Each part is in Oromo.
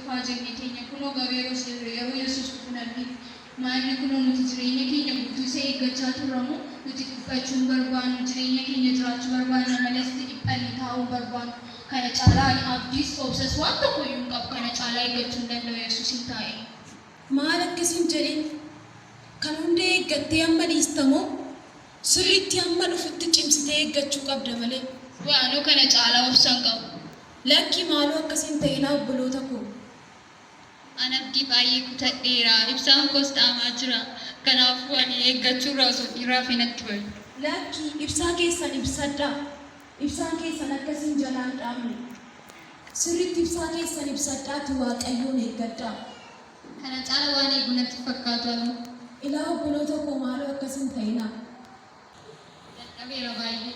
dhufaa jenne keenya kunoo gabeeroo yeroo Yesuus dhufuu arginu. Maalli kunoo nuti jireenya keenya guutuu isa eeggachaa turramu nuti dhiphachuun barbaannu jireenya keenya jiraachuu barbaanna malee dhiphanii taa'uu barbaannu. Kana caalaa abdiis obsas waan tokko iyyuu hin qabu kana caalaa eeggachuu hin danda'u Yesuus hin taa'e. Maal akkasiin jedhin kan hundi eeggattee amma dhiistamoo sirriitti amma dhufutti cimsitee eeggachuu qabda malee. Waanoo kana caalaa obsan qabu. Lakki maaloo akkasiin ta'inaa obboloota koo. An abdii baay'ee kutadheera. Ibsaan koos dhaamaa jira. Kanaafuu ani eeggachuurraa osoo dhiiraaf hin natti bayu. Lakki ibsaa keessan ibsadhaa. Ibsaan keessan akkasiin jalaan dhaabne. Sirriitti ibsaa keessan ibsadhaati Waaqayyoon eeggadhaa. Kana caala waan eegu natti fakkaatu. Ilaa obboloota koo maaloo akkasiin ta'inaa. Dadhabeera baay'ee.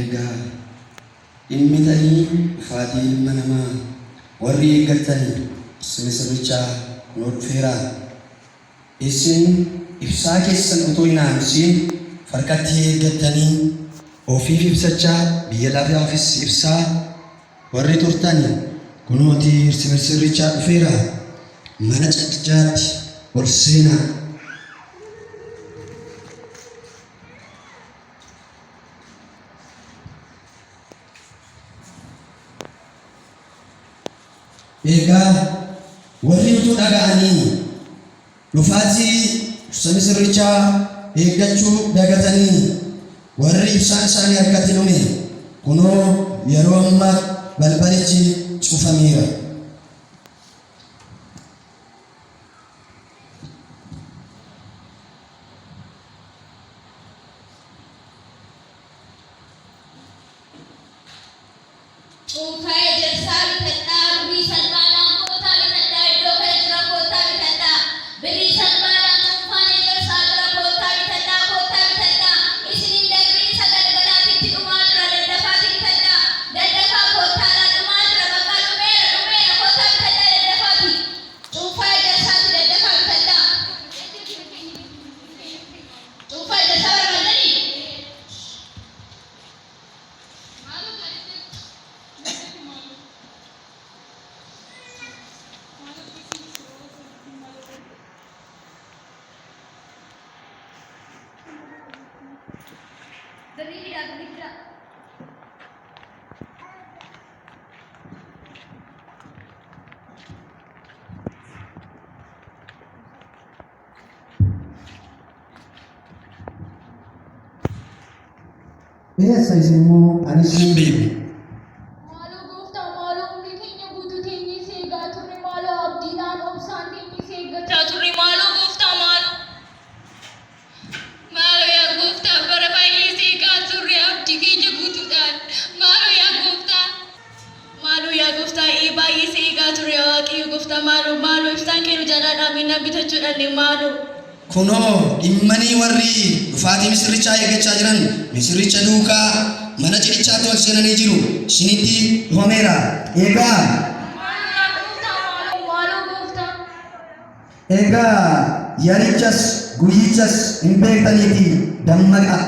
Egaa dhimmi ta'ii dhufaatii ilma namaa warri eeggatanii sirrichaa nuu dhufeera. Isin ibsaa keessan utuu hin haamsiin farkatti eeggatanii ofiif ibsachaa biyya lafaafis ibsaa warri turtanii kunooti sirrichaa dhufeera. Mana ciccichaatti ol seenaa. Egaa warri utuu dhaga'anii dhufaatii sirrichaa eeggachuu dagatanii warri ibsaan isaanii harkatti dhume kunoo yeroo ammaa balbalichi cufameera. Essa isimu anisimbi. Malu gofta malu umri keenya guutuu teenye seegaa turre malu abdiidhaan obsaan teenye seeggachaa turre malu gofta malu. Malu yaa gofta bara baay'ee seegaa turre abdii keenya guutuudhaan. Malu yaa gofta baay'ee seegaa turre waaqayyo gofta malu ibsaan keenya jalaadhaan minna bitachuudhaan malu. Kunoo dhimmanii warri dhufaatii misirrichaa eeggachaa jiran misirricha duukaa mana cidhichaatti ol seenanii jiru. Isinitti dhufameera. Egaa yarichas guyyichas hin beektaniitii dammaqaa.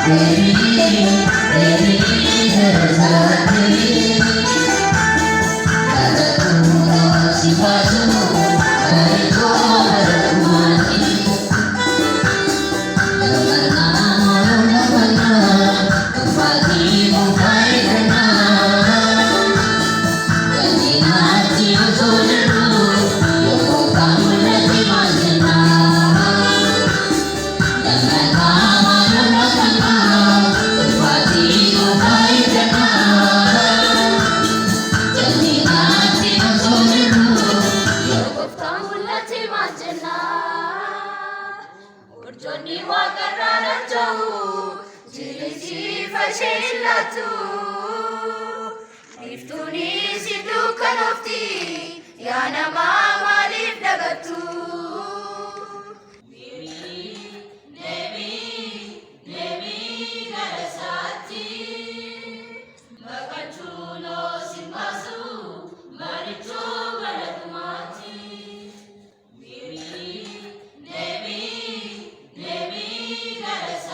Nemi, gara